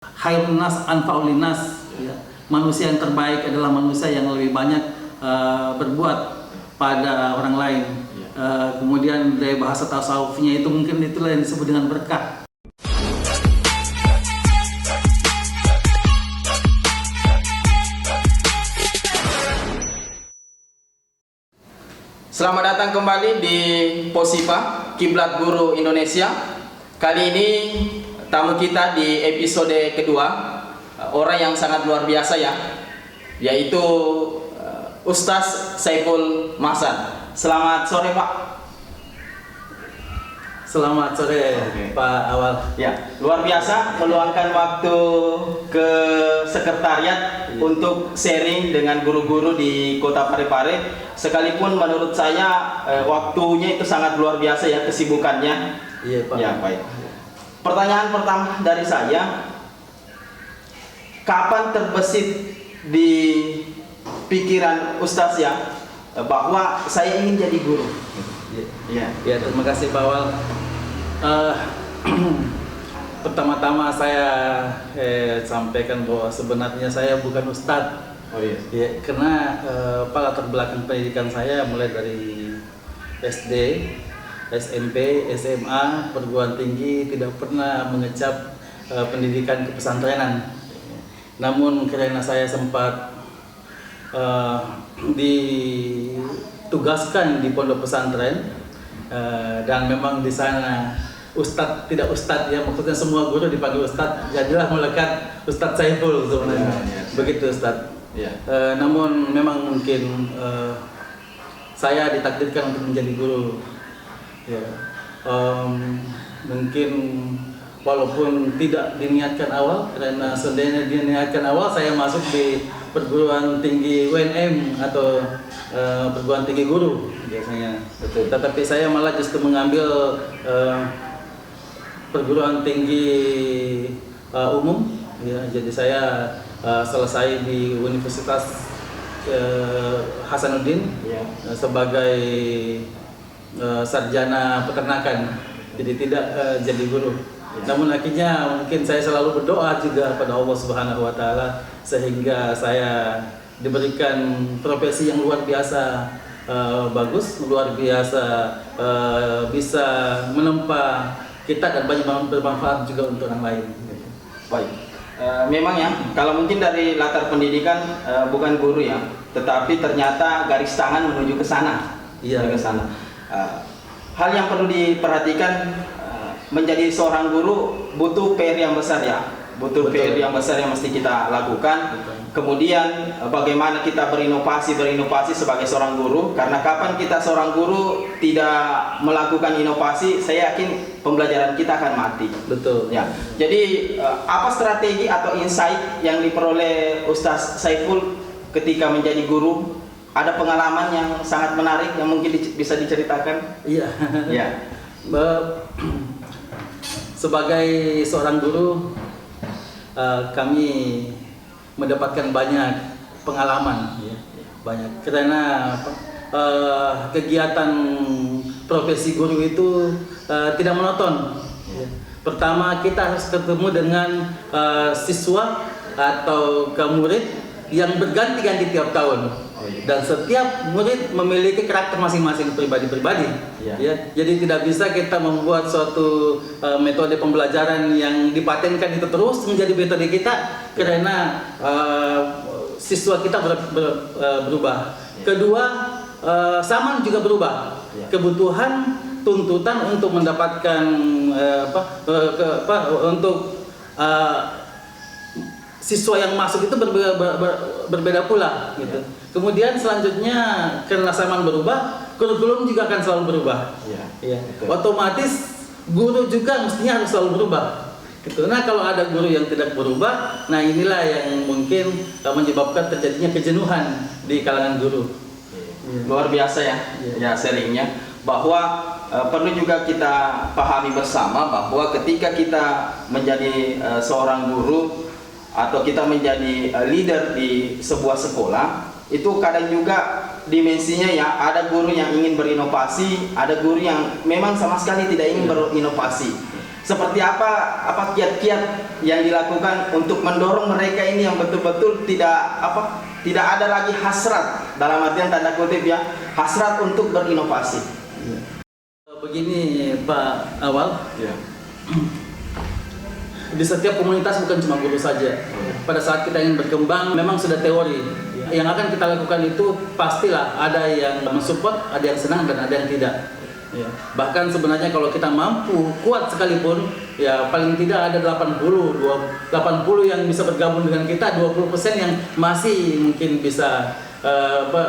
Khairun nas anfa'ul linnas, ya. Manusia yang terbaik adalah manusia yang lebih banyak berbuat pada orang lain. Kemudian dari bahasa tasawufnya itu mungkin itulah yang disebut dengan berkah. Selamat datang kembali di Posifa, Kiblat Guru Indonesia. Kali ini tamu kita di episode kedua, orang yang sangat luar biasa ya, yaitu Ustaz Saiful Mahsan. Selamat sore Pak. Selamat sore Pak Awal. Ya, luar biasa meluangkan waktu ke sekretariat untuk sharing dengan guru-guru di Kota Parepare. Sekalipun menurut saya waktunya itu sangat luar biasa ya, kesibukannya. Iya Pak. Ya, baik. Pertanyaan pertama dari saya, kapan terbesit di pikiran Ustaz ya bahwa saya ingin jadi guru? Ya, terima kasih Pak Awal. Pertama-tama saya sampaikan bahwa sebenarnya saya bukan ustadz. Oh iya. Ya, karena latar belakang pendidikan saya mulai dari SD, SMP, SMA, perguruan tinggi, tidak pernah mengecap pendidikan kepesantrenan. Namun karena saya sempat ditugaskan di pondok pesantren, dan memang di sana ustadz tidak ustadz ya, maksudnya semua guru dipanggil ustadz, jadilah melekat Ustadz Saiful sebenarnya. Begitu Ustadz. Namun memang mungkin saya ditakdirkan untuk menjadi guru ya. Mungkin walaupun tidak diniatkan awal, karena seandainya diniatkan awal saya masuk di perguruan tinggi UNM atau perguruan tinggi guru biasanya. Betul. Tetapi saya malah justru mengambil perguruan tinggi umum ya. Jadi saya selesai di Universitas Hasanuddin sebagai sarjana peternakan. Jadi tidak jadi guru. Namun akhirnya mungkin saya selalu berdoa juga pada Allah Subhanahu wa taala sehingga saya diberikan profesi yang luar biasa bagus, luar biasa bisa menempa kita dan banyak bermanfaat juga untuk orang lain. Baik. Memang ya, kalau mungkin dari latar pendidikan bukan guru ya, tetapi ternyata garis tangan menuju ke sana. Iya, ke sana. Hal yang perlu diperhatikan, menjadi seorang guru butuh PR yang besar ya, butuh PR yang besar yang mesti kita lakukan. Kemudian bagaimana kita berinovasi sebagai seorang guru, karena kapan kita seorang guru tidak melakukan inovasi, saya yakin pembelajaran kita akan mati. Betul ya. Jadi apa strategi atau insight yang diperoleh Ustaz Saiful ketika menjadi guru? Ada pengalaman yang sangat menarik yang mungkin bisa diceritakan? Iya. Ya. Sebagai seorang guru, kami mendapatkan banyak pengalaman, ya. Banyak karena kegiatan profesi guru itu tidak monoton. Ya. Pertama kita harus ketemu dengan siswa atau murid yang berganti-ganti tiap tahun. Dan setiap murid memiliki karakter masing-masing pribadi-pribadi. Ya. Jadi tidak bisa kita membuat suatu metode pembelajaran yang dipatenkan itu terus menjadi metode kita, karena siswa kita berubah. Kedua, zaman juga berubah. Kebutuhan, tuntutan untuk mendapatkan untuk siswa yang masuk itu berbeda pula gitu. Kemudian selanjutnya karena zaman berubah, kurikulum juga akan selalu berubah. Otomatis guru juga mestinya harus selalu berubah. Gitu. Nah kalau ada guru yang tidak berubah, nah inilah yang mungkin menyebabkan terjadinya kejenuhan di kalangan guru. Luar biasa ya, ya sharingnya. Bahwa perlu juga kita pahami bersama bahwa ketika kita menjadi seorang guru atau kita menjadi leader di sebuah sekolah, itu kadang juga dimensinya ya, ada guru yang ingin berinovasi, ada guru yang memang sama sekali tidak ingin berinovasi. Seperti apa kiat-kiat yang dilakukan untuk mendorong mereka ini yang betul-betul tidak ada lagi hasrat, dalam artian tanda kutip ya, hasrat untuk berinovasi. Begini Pak Awal, Ya. di setiap komunitas bukan cuma guru saja. Pada saat kita ingin berkembang, memang sudah teori. Yang akan kita lakukan itu pastilah ada yang mensupport, ada yang senang dan ada yang tidak. Ya. Bahkan sebenarnya kalau kita mampu kuat sekalipun, ya paling tidak ada 80 yang bisa bergabung dengan kita, 20% yang masih mungkin bisa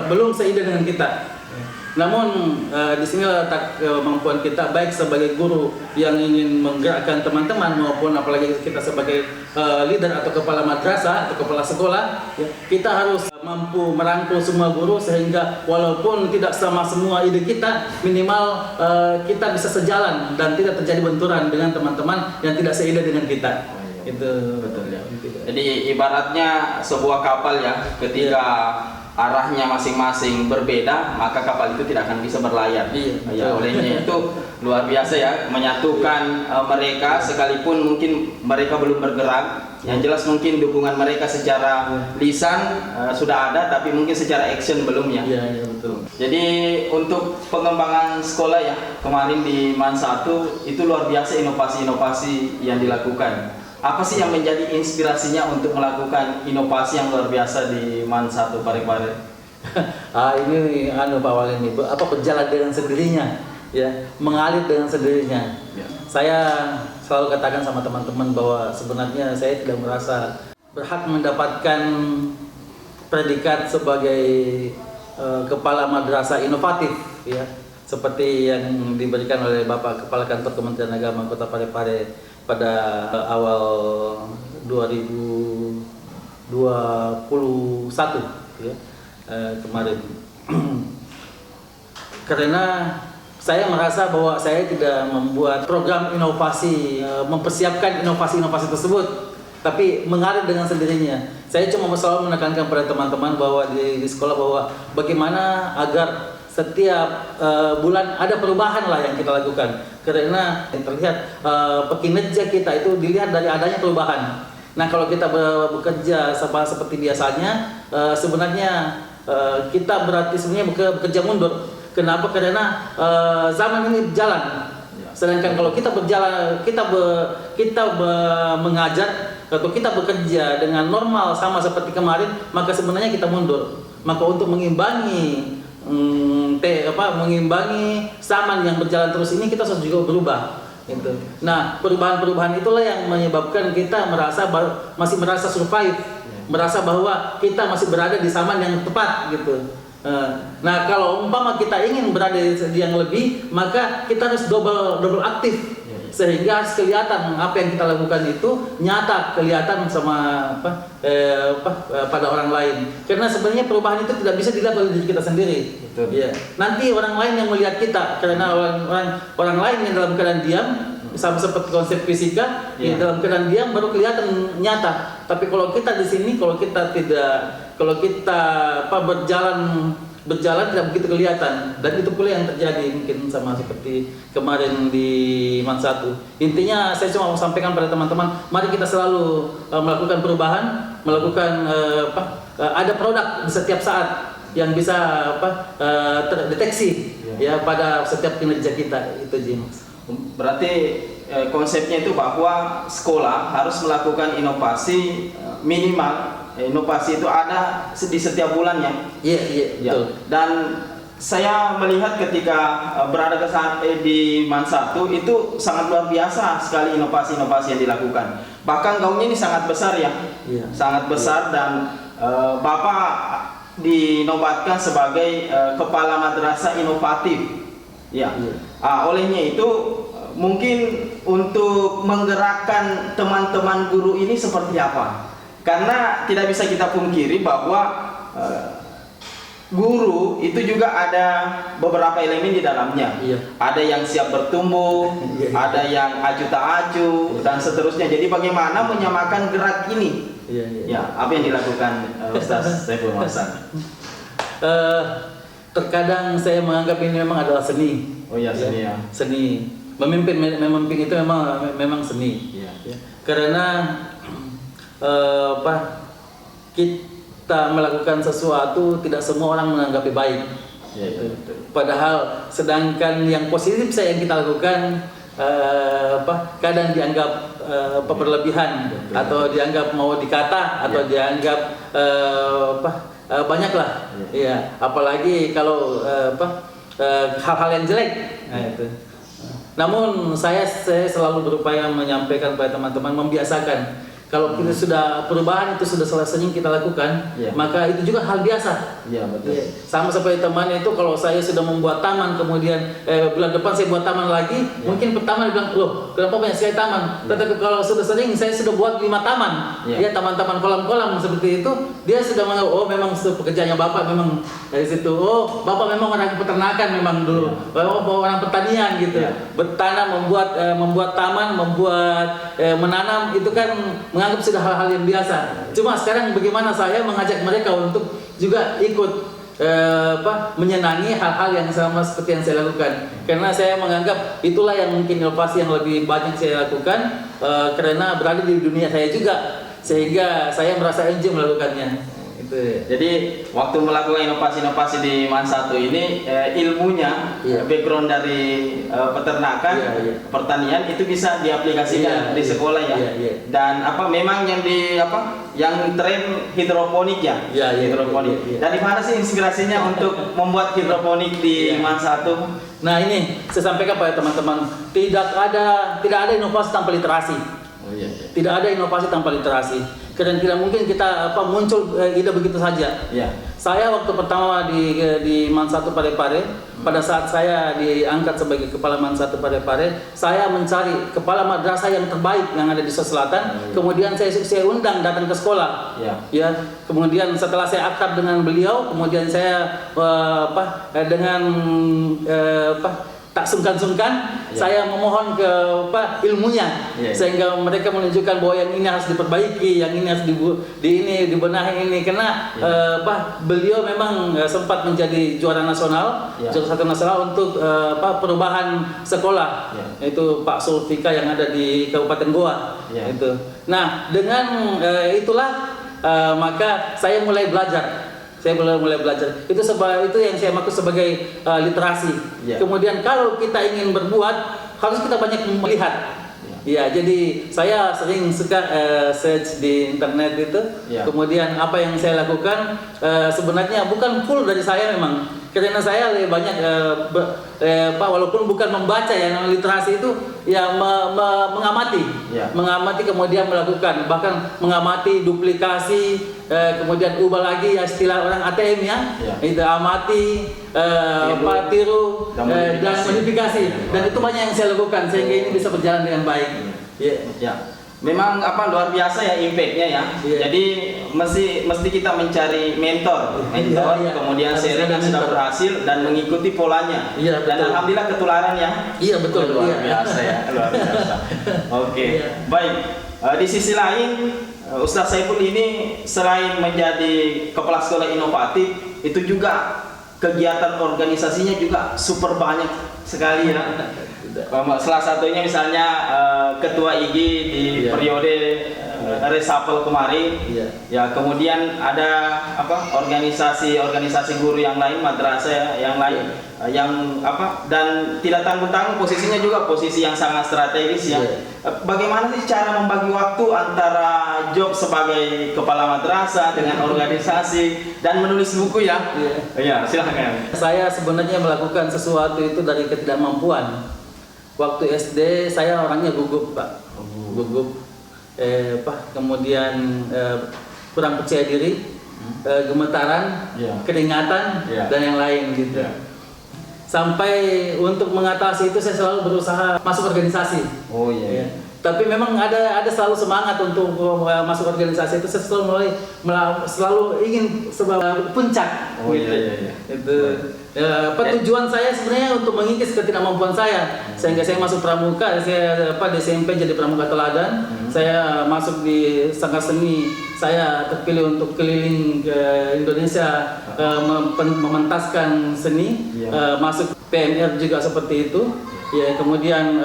belum seide dengan kita. Namun di sini letak kemampuan kita, baik sebagai guru yang ingin menggerakkan teman-teman maupun apalagi kita sebagai leader atau kepala madrasah atau kepala sekolah, ya, kita harus mampu merangkul semua guru sehingga walaupun tidak sama semua ide kita, minimal kita bisa sejalan dan tidak terjadi benturan dengan teman-teman yang tidak seide dengan kita. Itu Betul ya. Jadi ibaratnya sebuah kapal ya, ketika arahnya masing-masing berbeda, maka kapal itu tidak akan bisa berlayar. Ya, olehnya itu luar biasa ya, menyatukan mereka sekalipun mungkin mereka belum bergerak. Yang jelas mungkin dukungan mereka secara lisan sudah ada, tapi mungkin secara action belum ya. Iya, betul. Jadi untuk pengembangan sekolah ya, kemarin di MAN 1 itu luar biasa inovasi-inovasi yang dilakukan. Apa sih yang menjadi inspirasinya untuk melakukan inovasi yang luar biasa di MAN 1 Parepare? Ini Pak Wal ini berjalan dengan sendirinya, ya, mengalir dengan sendirinya. Ya. Saya selalu katakan sama teman-teman bahwa sebenarnya saya tidak merasa berhak mendapatkan predikat sebagai kepala madrasah inovatif, ya, seperti yang diberikan oleh Bapak Kepala Kantor Kementerian Agama Kota Parepare pada awal 2021 ya, kemarin. Karena saya merasa bahwa saya tidak membuat program inovasi, mempersiapkan inovasi-inovasi tersebut, tapi mengalir dengan sendirinya. Saya cuma selalu menekankan pada teman-teman bahwa di sekolah bahwa bagaimana agar setiap bulan ada perubahan lah yang kita lakukan, karena yang terlihat kinerja kita itu dilihat dari adanya perubahan. Nah, kalau kita bekerja seperti biasanya, sebenarnya kita berarti sebenarnya bekerja mundur. Kenapa? Karena zaman ini berjalan. Sedangkan kalau kita berjalan, kita mengajar atau kita bekerja dengan normal sama seperti kemarin, maka sebenarnya kita mundur. Maka untuk mengimbangi zaman yang berjalan terus ini, kita harus juga berubah gitu. Nah, perubahan-perubahan itulah yang menyebabkan kita masih merasa survive, merasa bahwa kita masih berada di zaman yang tepat gitu. Nah, kalau umpama kita ingin berada di yang lebih, maka kita harus double aktif sehingga kelihatan apa yang kita lakukan itu nyata, kelihatan sama pada orang lain. Karena sebenarnya perubahan itu tidak bisa dilihat oleh diri kita sendiri. Betul. Ya. Nanti orang lain yang melihat kita, karena orang lain yang dalam keadaan diam, sama seperti konsep fisika, yang dalam keadaan diam baru kelihatan nyata. Tapi kalau kita di sini, kalau kita berjalan tidak begitu kelihatan, dan itu pula yang terjadi mungkin sama seperti kemarin di MAN 1. Intinya saya cuma mau sampaikan pada teman-teman, mari kita selalu melakukan perubahan, melakukan ada produk di setiap saat yang bisa terdeteksi ya pada setiap kinerja kita itu, Jim. Berarti konsepnya itu bahwa sekolah harus melakukan inovasi minimal. Inovasi itu ada di setiap bulannya. Iya, betul. Dan saya melihat ketika berada di MAN 1 itu sangat luar biasa sekali inovasi-inovasi yang dilakukan. Bahkan gaungnya ini sangat besar ya. Iya. Sangat besar dan Bapak dinobatkan sebagai kepala madrasah inovatif. Ya. Olehnya itu mungkin untuk menggerakkan teman-teman guru ini seperti apa? Karena tidak bisa kita pungkiri bahwa guru itu juga ada beberapa elemen di dalamnya. Iya. Ada yang siap bertumbuh, ada yang acu tak acu, dan seterusnya. Jadi bagaimana menyamakan gerak ini? Ya, apa yang dilakukan Ustaz Saiful Hasan? Terkadang saya menganggap ini memang adalah seni. Oh iya, seni ya. Seni. memimpin itu memang seni. Iya. Ya. Karena kita melakukan sesuatu tidak semua orang menanggapi baik. Iya. Padahal sedangkan yang positif yang kita lakukan kadang dianggap berlebihan, atau dianggap mau dikata, atau dianggap banyak lah. Iya. Apalagi kalau hal-hal yang jelek. Nah, itu. Namun saya selalu berupaya menyampaikan kepada teman-teman, membiasakan kalau kita sudah perubahan itu sudah sering kita lakukan, maka itu juga hal biasa. Iya, betul. Sama seperti teman itu, kalau saya sudah membuat taman, kemudian bulan depan saya buat taman lagi, mungkin pertama dia bilang, loh kenapa banyak sekali taman? Tetapi kalau sudah sering, saya sudah buat 5 taman, taman-taman kolam-kolam seperti itu, dia sudah menganggap, oh memang pekerjaannya bapak memang dari situ, oh bapak memang orang peternakan memang dulu, bapak orang pertanian gitu, bertanam, membuat taman, menanam itu kan menganggap sudah hal-hal yang biasa. Cuma sekarang bagaimana saya mengajak mereka untuk juga ikut menyenangi hal-hal yang sama seperti yang saya lakukan. Karena saya menganggap itulah yang mungkin inovasi yang lebih banyak saya lakukan, karena berada di dunia saya juga, sehingga saya merasa enjoy melakukannya. Jadi waktu melakukan inovasi-inovasi di MAN 1 ini, ilmunya, background dari peternakan, pertanian itu bisa diaplikasikan di sekolah ya. Dan memang yang tren hidroponik ya. Hidroponik. Dan di mana sih inspirasinya untuk membuat hidroponik di MAN 1? Nah ini saya sampaikan pada teman-teman, tidak ada inovasi tanpa literasi. Tidak ada inovasi tanpa literasi. Dan tidak mungkin kita muncul ide begitu saja. Saya waktu pertama di MAN 1 Parepare, pada saat saya diangkat sebagai kepala MAN 1 Parepare, saya mencari kepala madrasah yang terbaik yang ada di Sulawesi Selatan. Kemudian saya undang datang ke sekolah. Kemudian setelah saya akrab dengan beliau, kemudian saya tak sungkan-sungkan, saya memohon ke ilmunya, sehingga mereka menunjukkan bahwa yang ini harus diperbaiki, yang ini harus dibenahi ini, karena beliau memang sempat menjadi juara nasional, juara 1 nasional untuk perubahan sekolah, itu Pak Sulfika yang ada di Kabupaten Goa. Itu. Nah dengan itulah maka saya mulai belajar. Saya mulai belajar. Itu yang saya maksud sebagai literasi. Kemudian kalau kita ingin berbuat, harus kita banyak melihat. Jadi saya sering suka search di internet itu. Kemudian apa yang saya lakukan sebenarnya bukan full dari saya memang. Karena saya lebih banyak walaupun bukan membaca, yang literasi itu mengamati, mengamati kemudian melakukan, bahkan mengamati duplikasi, kemudian ubah lagi istilah orang ATM itu amati, tiru dan modifikasi, dan itu banyak yang saya lakukan sehingga ini bisa berjalan dengan baik. Memang luar biasa ya impact-nya ya. Jadi mesti kita mencari mentor, kemudian sharing yang sudah berhasil dan mengikuti polanya. Dan alhamdulillah ketularan ya. Betul. Luar biasa ya, luar biasa. Oke. Baik. Di sisi lain, Ustaz Saiful ini selain menjadi kepala sekolah inovatif, itu juga kegiatan organisasinya juga super banyak sekali ya. Salah satunya misalnya ketua IG di periode reshuffle kemarin, kemudian ada organisasi guru yang lain, madrasah yang lain, dan tidak tanggung-tanggung, posisinya juga posisi yang sangat strategis ya. Bagaimana sih cara membagi waktu antara job sebagai kepala madrasah dengan organisasi dan menulis buku ya? Silakan. Saya sebenarnya melakukan sesuatu itu dari ketidakmampuan. Waktu SD saya orangnya gugup, Pak. Gugup. Kemudian kurang percaya diri, gemetaran, keringatan, dan yang lain gitu. Sampai untuk mengatasi itu saya selalu berusaha masuk organisasi. Tapi memang ada selalu semangat untuk masuk organisasi itu. Saya selalu ingin sebagai puncak. Itu tujuan saya sebenarnya untuk mengikis ketidakmampuan saya, sehingga saya masuk pramuka. Saya di SMP jadi pramuka teladan. Saya masuk di Sanggar Seni. Saya terpilih untuk keliling ke Indonesia, mementaskan seni. Masuk PMR juga seperti itu. Ya, kemudian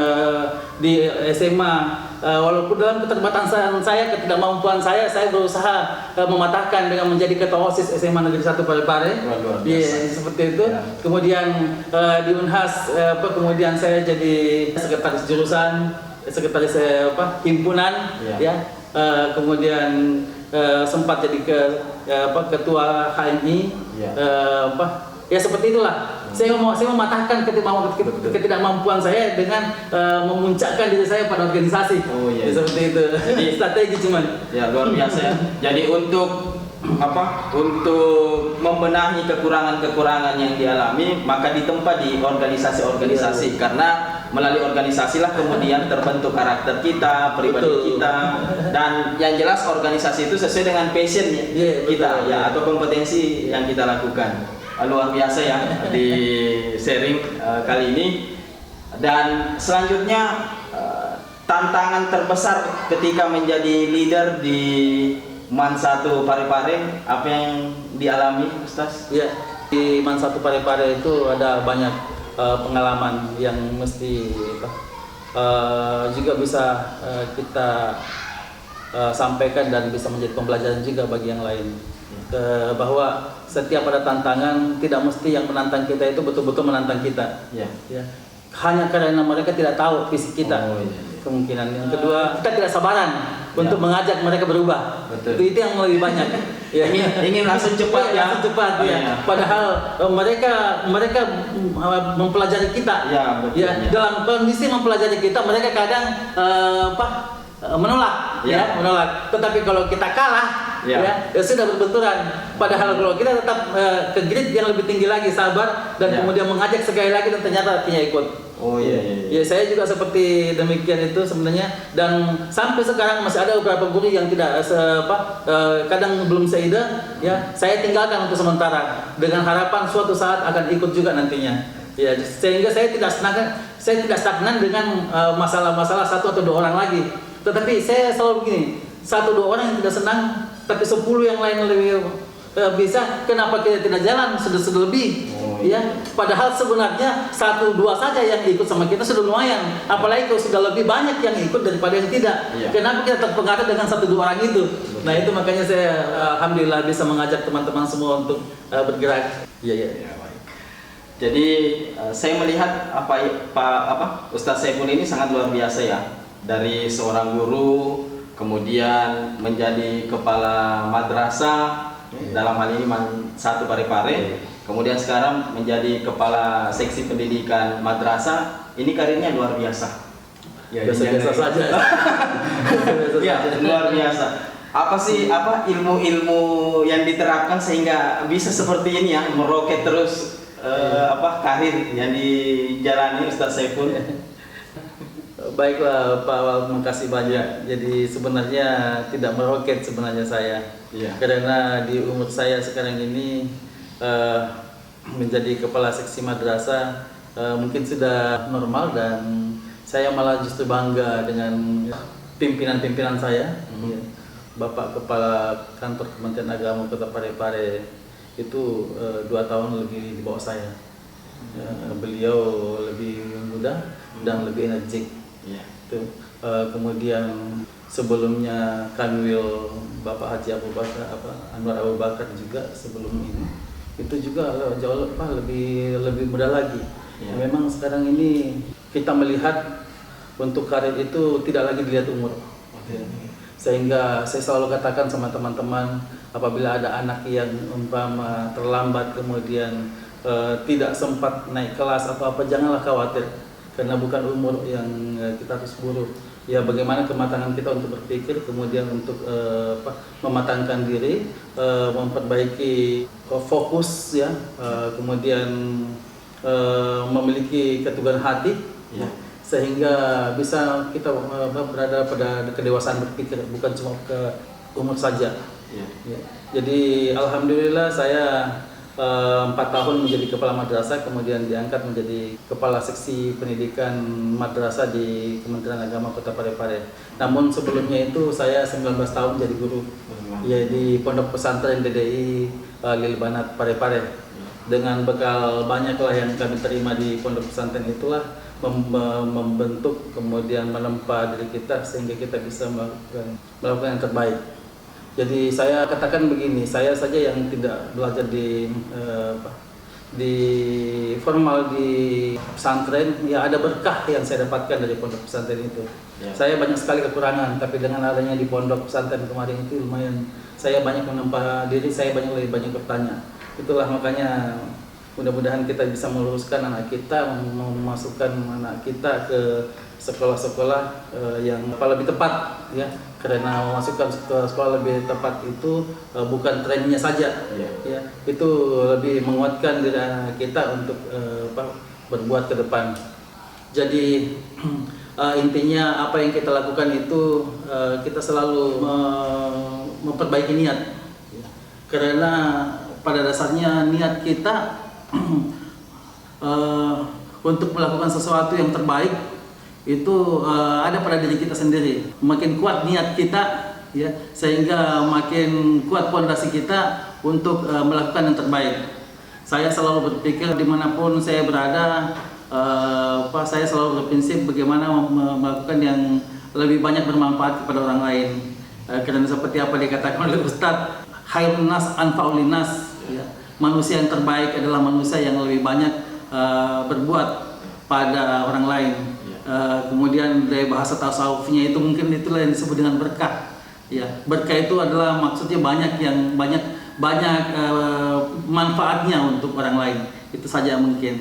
di SMA, walaupun dalam keterbatasan saya, ketidakmampuan saya berusaha mematahkan dengan menjadi ketua OSIS SMA Negeri 1 Parepare. Luar biasa. Iya, seperti itu. Ya. Kemudian di Unhas, kemudian saya jadi sekretaris jurusan, sekretaris himpunan, ya. Kemudian sempat jadi ketua HMI, Ya. ya seperti itulah. Saya mematahkan ketidakmampuan saya dengan memuncakkan diri saya pada organisasi. Oh, iya. Seperti itu. Jadi strategi cuman. Ya, luar biasa ya. Jadi untuk untuk membenahi kekurangan-kekurangan yang dialami, maka ditempa di organisasi-organisasi, karena melalui organisasi lah kemudian terbentuk karakter kita, pribadi Betul. kita, dan yang jelas organisasi itu sesuai dengan passion kita, betul. ya, atau kompetensi yang kita lakukan. Luar biasa ya di sharing kali ini. Dan selanjutnya tantangan terbesar ketika menjadi leader di MAN 1 Parepare, apa yang dialami, Ustaz? Ya, di MAN 1 Parepare itu ada banyak pengalaman yang mesti juga bisa kita sampaikan dan bisa menjadi pembelajaran juga bagi yang lain. Bahwa setiap ada tantangan, tidak mesti yang menantang kita itu betul-betul menantang kita. Ya. Ya. Hanya karena mereka tidak tahu fisik kita. Oh, iya. Kemungkinan yang kedua, kita tidak sabaran untuk mengajak mereka berubah. Betul. Itu yang lebih banyak. Ya. Ingin langsung cepat ya. Langsung cepat ya. Iya. Padahal mereka mempelajari kita. Ya, betul, Ya. ya. Dalam kondisi mempelajari kita, mereka kadang menolak, Ya. menolak. Tetapi kalau kita kalah, Ya. ya sudah berbenturan. Padahal kalau kita tetap ke grid yang lebih tinggi lagi, sabar dan Ya. kemudian mengajak sekali lagi dan ternyata artinya ikut. Oh iya, iya, iya. Ya, saya juga seperti demikian itu sebenarnya, dan sampai sekarang masih ada beberapa guru yang tidak kadang belum seida, ya saya tinggalkan untuk sementara dengan harapan suatu saat akan ikut juga nantinya. Ya, sehingga saya tidak stagnan dengan masalah-masalah satu atau dua orang lagi. Tetapi saya selalu begini, 1-2 orang yang tidak senang, tapi 10 yang lain lebih bisa. Kenapa kita tidak jalan sudah lebih? Oh, Ya, padahal sebenarnya 1-2 saja yang ikut sama kita sudah lumayan. Apalagi kalau sudah lebih banyak yang ikut daripada yang tidak. Iya. Kenapa kita terpengaruh dengan 1-2 orang itu? Nah, itu makanya saya alhamdulillah bisa mengajak teman-teman semua untuk bergerak. Iya, iya. Ya, baik. Jadi saya melihat Ustaz Saiful ini sangat luar biasa ya. Dari seorang guru kemudian menjadi kepala madrasah, dalam hal ini MAN 1 Parepare, kemudian sekarang menjadi kepala seksi pendidikan madrasah. Ini karirnya luar biasa. Ya, Biasa-biasa saja. Ya, luar biasa. Apa sih ilmu-ilmu yang diterapkan sehingga bisa seperti ini ya, meroket terus karir yang dijalani Ustaz Saiful? Baiklah Pak Awal, makasih banyak. Jadi sebenarnya tidak meroket sebenarnya saya. Iya. Karena di umur saya sekarang ini menjadi kepala seksi madrasah mungkin sudah normal, dan saya malah justru bangga dengan pimpinan-pimpinan saya. Ya. Bapak Kepala Kantor Kementerian Agama Kota Parepare itu 2 tahun lebih di bawah saya. Beliau lebih muda dan lebih energik. Iya. Kemudian sebelumnya Kanwil Bapak Haji Anwar Abu Bakar juga sebelum ini itu juga jauh lebih muda lagi. Ya. Memang sekarang ini kita melihat untuk karir itu tidak lagi dilihat umur. Sehingga saya selalu katakan sama teman-teman, apabila ada anak yang umpama terlambat kemudian tidak sempat naik kelas atau apa, janganlah khawatir, karena bukan umur yang kita harus buru. Ya, bagaimana kematangan kita untuk berpikir, kemudian untuk mematangkan diri, memperbaiki fokus ya, kemudian memiliki keteguhan hati, Ya. sehingga bisa kita berada pada kedewasaan berpikir, bukan cuma ke umur saja. Ya. Ya. Jadi alhamdulillah saya 4 tahun menjadi kepala madrasah, kemudian diangkat menjadi kepala seksi pendidikan madrasah di Kementerian Agama Kota Parepare. Namun sebelumnya itu saya 19 tahun jadi guru ya di Pondok Pesantren DDI Lil Banat Parepare. Dengan bekal banyaklah yang kami terima di pondok pesantren itulah, membentuk kemudian menempa diri kita sehingga kita bisa melakukan yang terbaik. Jadi saya katakan begini, saya saja yang tidak belajar di formal di pesantren, ya ada berkah yang saya dapatkan dari pondok pesantren itu. Saya banyak sekali kekurangan, tapi dengan adanya di pondok pesantren kemarin itu lumayan, saya banyak menempa diri, saya lebih banyak bertanya. Itulah makanya mudah-mudahan kita bisa meluruskan anak kita, memasukkan anak kita ke sekolah-sekolah yang lebih tepat, ya. Karena memasukkan ke sekolah lebih tepat itu bukan trennya saja, ya. Itu lebih menguatkan diri anak kita untuk berbuat ke depan. Jadi intinya apa yang kita lakukan itu kita selalu memperbaiki niat, ya. Karena pada dasarnya niat kita untuk melakukan sesuatu yang terbaik itu ada pada diri kita sendiri. Makin kuat niat kita, ya, sehingga makin kuat fondasi kita untuk melakukan yang terbaik. Saya selalu berpikir dimanapun saya berada, saya selalu berprinsip bagaimana melakukan yang lebih banyak bermanfaat kepada orang lain. Karena seperti apa dikatakan oleh Ustadz, khairun nas anfa'ul linnas, ya. Manusia yang terbaik adalah manusia yang lebih banyak berbuat pada orang lain. Kemudian dari bahasa tasawufnya itu mungkin itulah yang disebut dengan berkah. Ya, berkah itu adalah maksudnya banyak manfaatnya untuk orang lain. Itu saja mungkin.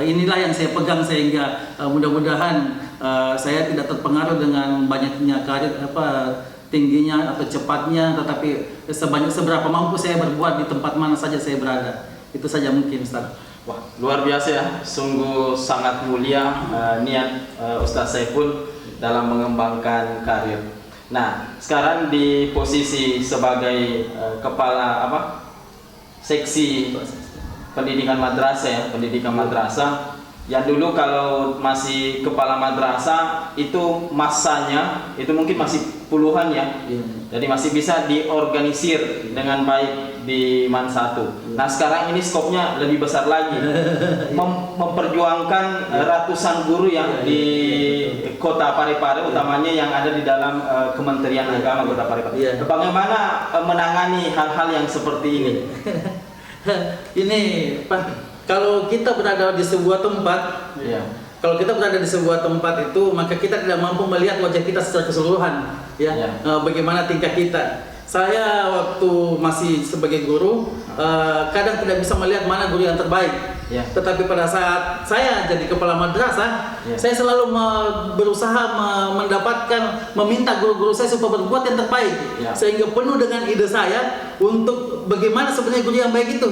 Inilah yang saya pegang sehingga mudah-mudahan saya tidak terpengaruh dengan banyaknya karir tingginya atau cepatnya, tetapi seberapa mampu saya berbuat di tempat mana saja saya berada. Itu saja mungkin, Ustaz. Wah, luar biasa ya, sungguh sangat mulia niat Ustaz Saiful dalam mengembangkan karir. Nah, sekarang di posisi sebagai kepala seksi pendidikan madrasah, ya, pendidikan madrasah. Yang dulu kalau masih kepala madrasah itu masanya itu mungkin masih puluhan ya. Jadi masih bisa diorganisir dengan baik di MAN 1. Nah, sekarang ini skopnya lebih besar lagi. Memperjuangkan ratusan guru yang di Kota Parepare, utamanya yang ada di dalam Kementerian Agama Kota Parepare. Bagaimana menangani hal-hal yang seperti ini? Ini, Pak, kalau kita berada di sebuah tempat, kalau kita berada di sebuah tempat itu, maka kita tidak mampu melihat wajah kita secara keseluruhan, ya. Bagaimana tingkah kita. Saya waktu masih sebagai guru, kadang tidak bisa melihat mana guru yang terbaik. Tetapi pada saat saya jadi kepala madrasah, saya selalu berusaha meminta guru-guru saya supaya berbuat yang terbaik, sehingga penuh dengan ide saya untuk bagaimana sebenarnya guru yang baik itu.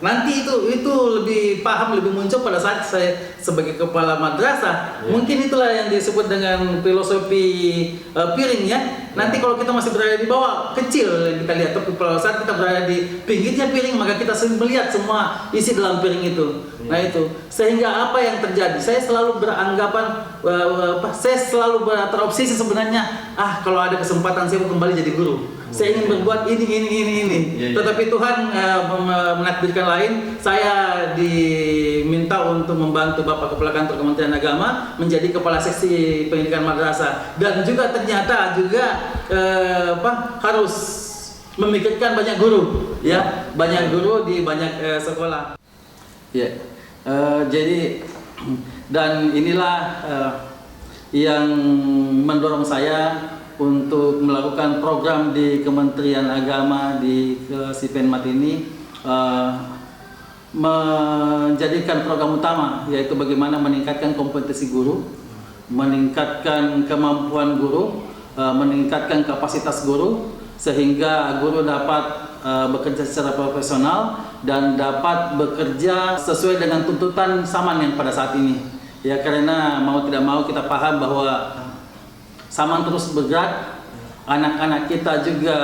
Nanti itu lebih paham, lebih muncul pada saat saya sebagai kepala madrasah. Mungkin itulah yang disebut dengan filosofi piring, ya. Nanti kalau kita masih berada di bawah, kecil kita lihat, tapi pada saat kita berada di pinggirnya piring, maka kita melihat semua isi dalam piring itu. Nah itu, sehingga apa yang terjadi? Saya selalu beranggapan, saya selalu terobsesi sebenarnya. Kalau ada kesempatan saya mau kembali jadi guru. Saya ingin berbuat ini. Tetapi Tuhan menakdirkan lain. Saya diminta untuk membantu Bapak Kepala Kantor Kementerian Agama menjadi kepala seksi pendidikan madrasah, dan juga ternyata harus memikirkan banyak guru, ya, banyak guru di banyak sekolah. Jadi dan inilah yang mendorong saya untuk melakukan program di Kementerian Agama di Sipenmat ini, menjadikan program utama yaitu bagaimana meningkatkan kompetensi guru, meningkatkan kemampuan guru, meningkatkan kapasitas guru, sehingga guru dapat bekerja secara profesional dan dapat bekerja sesuai dengan tuntutan zaman yang pada saat ini. Ya, karena mau tidak mau kita paham bahwa zaman terus bergerak, anak-anak kita juga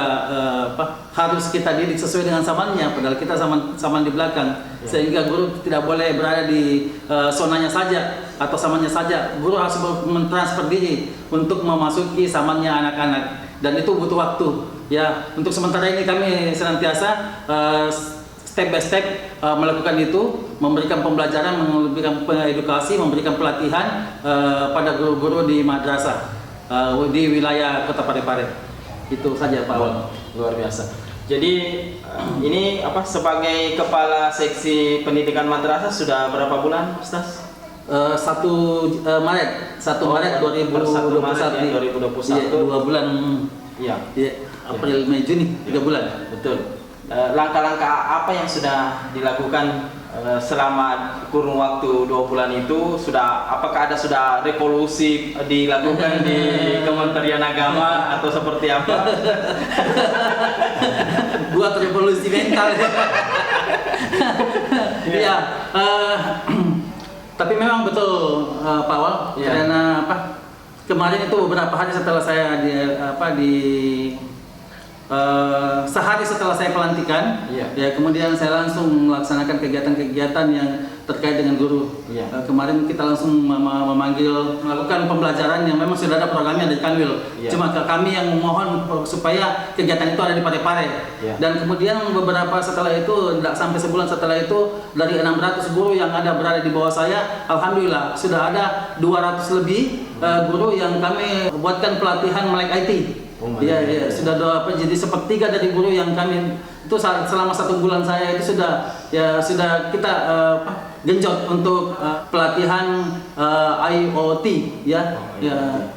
harus kita didik sesuai dengan zamannya, padahal kita zaman di belakang. Sehingga guru tidak boleh berada di zonanya saja atau zamannya saja. Guru harus mentransfer diri untuk memasuki zamannya anak-anak, dan itu butuh waktu. Ya, untuk sementara ini kami senantiasa step by step melakukan itu, memberikan pembelajaran, memberikan edukasi, memberikan pelatihan pada guru-guru di madrasah di wilayah Kota Parepare. Itu saja Pak Awal. Luar biasa. Jadi ini sebagai kepala seksi pendidikan madrasah sudah berapa bulan, Ustaz? 1 Maret 2021. 2021. 2 bulan. Iya. April, Mei, Juni, 3 bulan. Betul. Langkah-langkah apa yang sudah dilakukan selama kurun waktu 2 bulan itu? Apakah sudah revolusi dilakukan di Kementerian Agama atau seperti apa? Buat revolusi mental. Iya. Tapi memang betul Pak Awal, karena kemarin itu beberapa hari setelah saya sehari setelah saya pelantikan, ya kemudian saya langsung melaksanakan kegiatan-kegiatan yang terkait dengan guru. Kemarin kita langsung melakukan pembelajaran yang memang sudah ada programnya dari Kanwil. Cuma kami yang memohon supaya kegiatan itu ada di Parepare. Dan kemudian beberapa setelah itu, tidak sampai sebulan setelah itu, dari 600 guru yang berada di bawah saya, alhamdulillah sudah ada 200 lebih guru yang kami buatkan pelatihan melek IT. Iya, sudah jadi sepertiga dari guru yang kami itu selama 1 bulan saya itu sudah kita genjot untuk pelatihan IoT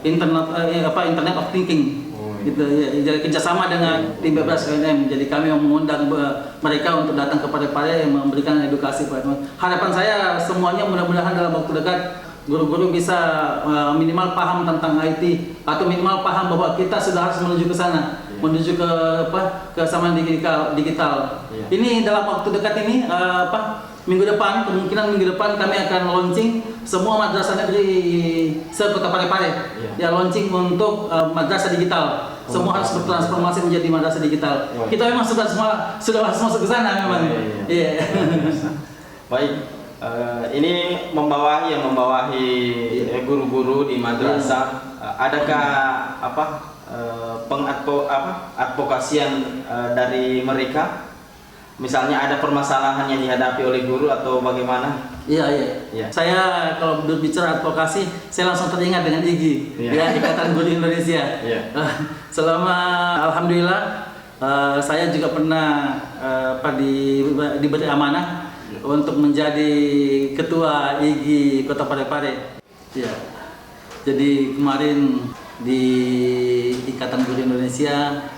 Internet of Thinking. Gitu ya, jadi kerjasama dengan tim Bebas UNM. Jadi kami mengundang mereka untuk datang ke Parepare memberikan edukasi. Harapan saya semuanya mudah-mudahan dalam waktu dekat guru-guru bisa minimal paham tentang IT atau minimal paham bahwa kita sudah harus menuju ke sana, menuju ke kesamaan digital. Ini dalam waktu dekat ini kemungkinan minggu depan kami akan launching semua madrasah negeri se-Kota Parepare. Launching untuk madrasah digital. Semua harus bertransformasi menjadi madrasah digital. Kita memang sudah harus masuk ke sana memang. Baik. Ini membawahi guru-guru di madrasah. Adakah advokasian dari mereka? Misalnya ada permasalahan yang dihadapi oleh guru atau bagaimana? Iya. Saya kalau berbicara advokasi, saya langsung teringat dengan IGI, Ikatan Guru Indonesia. Selama alhamdulillah saya juga pernah diberi amanah untuk menjadi ketua IGI Kota Parepare. Jadi kemarin di Ikatan Guru Indonesia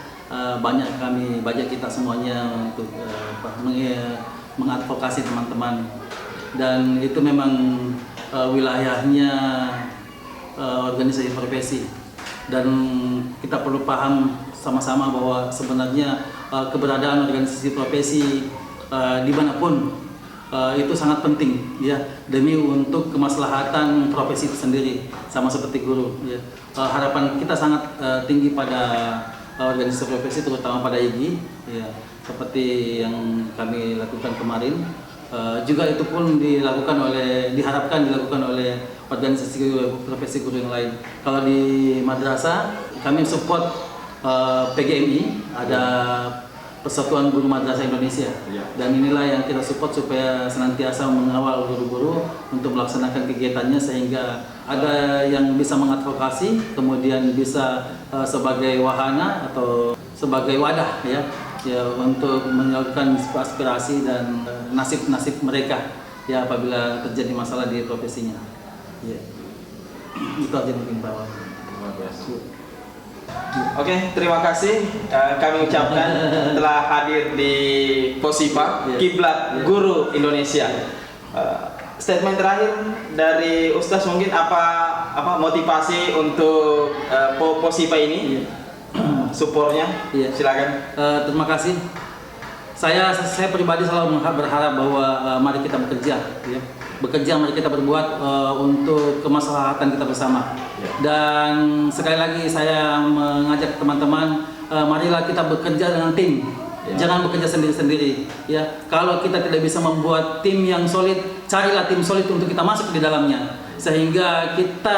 banyak kita semuanya untuk mengadvokasi teman-teman, dan itu memang wilayahnya organisasi profesi, dan kita perlu paham sama-sama bahwa sebenarnya keberadaan organisasi profesi dimanapun itu sangat penting demi untuk kemaslahatan profesi itu sendiri, sama seperti guru. Harapan kita sangat tinggi pada organisasi profesi, terutama pada IGI, seperti yang kami lakukan kemarin. Juga itu pun diharapkan dilakukan oleh organisasi profesi guru yang lain. Kalau di madrasah kami support PGMI, ada Persatuan Guru Madrasah Indonesia, dan inilah yang kita support supaya senantiasa mengawal guru-guru untuk melaksanakan kegiatannya, sehingga ada yang bisa mengadvokasi, kemudian bisa sebagai wahana atau sebagai wadah untuk menyalurkan aspirasi dan nasib-nasib mereka apabila terjadi masalah di profesinya. Itu aja mungkin Pak Awal. Oke, terima kasih kami ucapkan telah hadir di Posipa, Kiblat Guru Indonesia. Statement terakhir dari Ustaz mungkin apa motivasi untuk Posipa ini? Supportnya? Silakan. Terima kasih. Saya pribadi selalu berharap bahwa mari kita bekerja, mari kita berbuat untuk kemaslahatan kita bersama. Dan sekali lagi saya mengajak teman-teman, marilah kita bekerja dengan tim. Jangan bekerja sendiri-sendiri. Kalau kita tidak bisa membuat tim yang solid, carilah tim solid untuk kita masuk di dalamnya. sehingga kita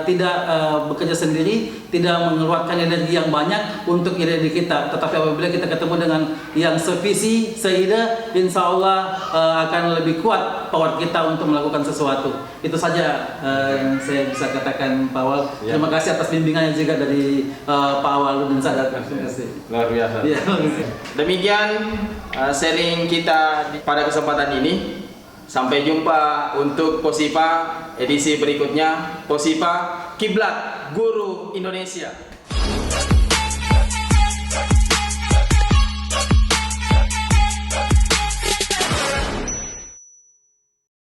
tidak bekerja sendiri, tidak mengeluarkan energi yang banyak untuk diri kita. Tetapi apabila kita ketemu dengan yang sevisi, seide, insya Allah akan lebih kuat power kita untuk melakukan sesuatu. Itu saja yang saya bisa katakan, Pak Awal. Terima kasih atas bimbingannya juga dari Pak Awaludin Sadat. Terima kasih. Luar biasa. Ya, Demikian sharing kita pada kesempatan ini. Sampai jumpa untuk Posipa edisi berikutnya. Posipa, Kiblat Guru Indonesia.